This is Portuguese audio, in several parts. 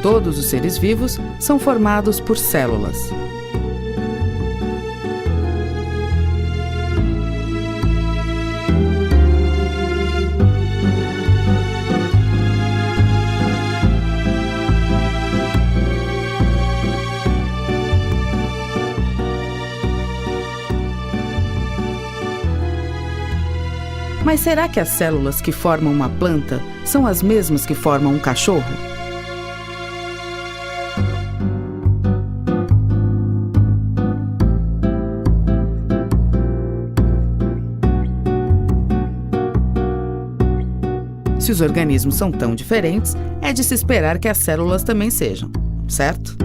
todos os seres vivos são formados por células. Mas será que as células que formam uma planta são as mesmas que formam um cachorro? Se os organismos são tão diferentes, é de se esperar que as células também sejam, certo?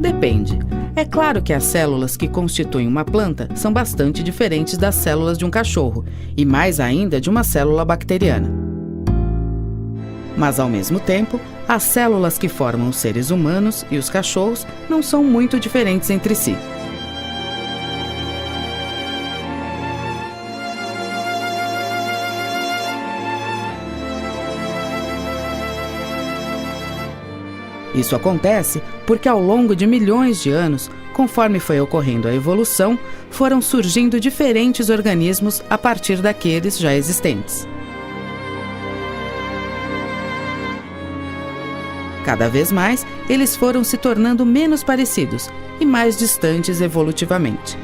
Depende. É claro que as células que constituem uma planta são bastante diferentes das células de um cachorro, e mais ainda de uma célula bacteriana. Mas, ao mesmo tempo, as células que formam os seres humanos e os cachorros não são muito diferentes entre si. Isso acontece porque ao longo de milhões de anos, conforme foi ocorrendo a evolução, foram surgindo diferentes organismos a partir daqueles já existentes. Cada vez mais, eles foram se tornando menos parecidos e mais distantes evolutivamente.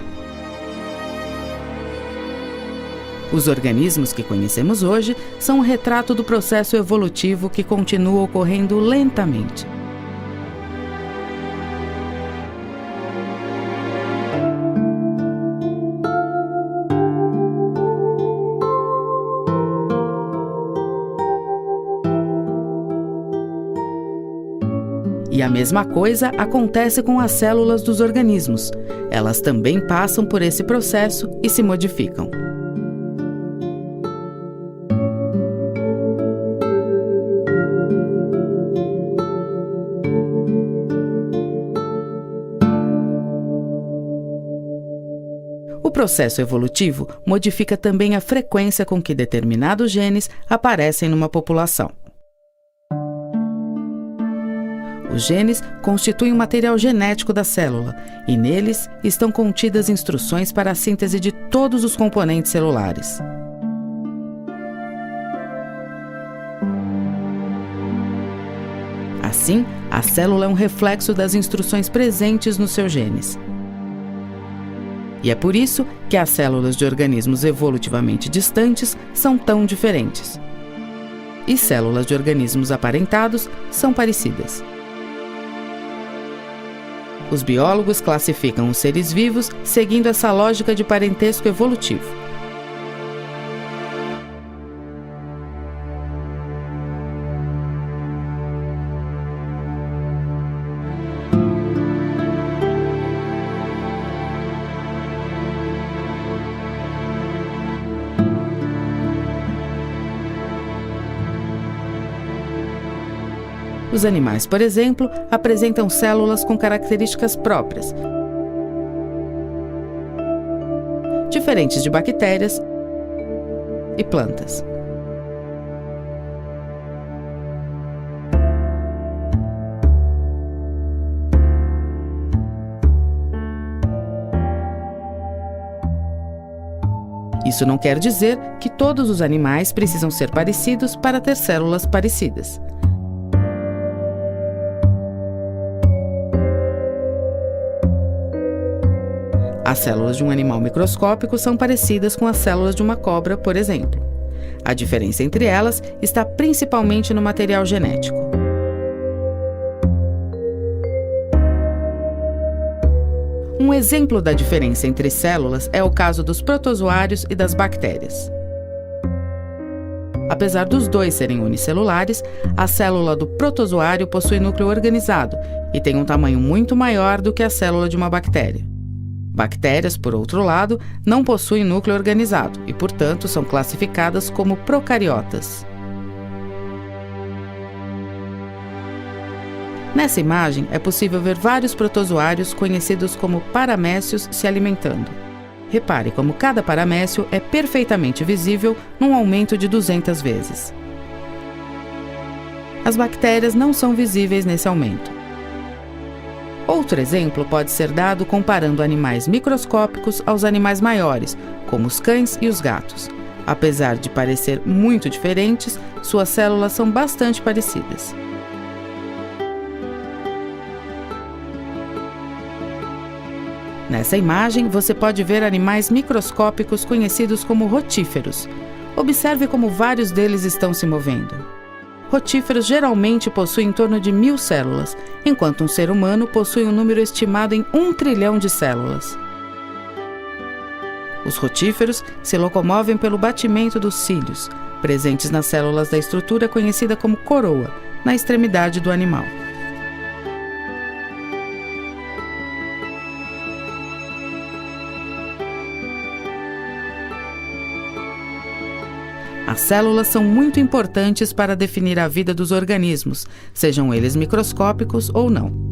Os organismos que conhecemos hoje são um retrato do processo evolutivo que continua ocorrendo lentamente. E a mesma coisa acontece com as células dos organismos. Elas também passam por esse processo e se modificam. O processo evolutivo modifica também a frequência com que determinados genes aparecem numa população. Os genes constituem o material genético da célula e neles estão contidas instruções para a síntese de todos os componentes celulares. Assim, a célula é um reflexo das instruções presentes nos seus genes. E é por isso que as células de organismos evolutivamente distantes são tão diferentes. E células de organismos aparentados são parecidas. Os biólogos classificam os seres vivos seguindo essa lógica de parentesco evolutivo. Os animais, por exemplo, apresentam células com características próprias, diferentes de bactérias e plantas. Isso não quer dizer que todos os animais precisam ser parecidos para ter células parecidas. As células de um animal microscópico são parecidas com as células de uma cobra, por exemplo. A diferença entre elas está principalmente no material genético. Um exemplo da diferença entre células é o caso dos protozoários e das bactérias. Apesar dos dois serem unicelulares, a célula do protozoário possui núcleo organizado e tem um tamanho muito maior do que a célula de uma bactéria. Bactérias, por outro lado, não possuem núcleo organizado e, portanto, são classificadas como procariotas. Nessa imagem, é possível ver vários protozoários conhecidos como paramécios se alimentando. Repare como cada paramécio é perfeitamente visível num aumento de 200 vezes. As bactérias não são visíveis nesse aumento. Outro exemplo pode ser dado comparando animais microscópicos aos animais maiores, como os cães e os gatos. Apesar de parecer muito diferentes, suas células são bastante parecidas. Nessa imagem, você pode ver animais microscópicos conhecidos como rotíferos. Observe como vários deles estão se movendo. Rotíferos geralmente possuem em torno de 1000 células, enquanto um ser humano possui um número estimado em 1 trilhão de células. Os rotíferos se locomovem pelo batimento dos cílios, presentes nas células da estrutura conhecida como coroa, na extremidade do animal. As células são muito importantes para definir a vida dos organismos, sejam eles microscópicos ou não.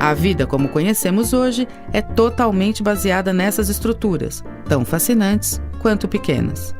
A vida como conhecemos hoje é totalmente baseada nessas estruturas, tão fascinantes quanto pequenas.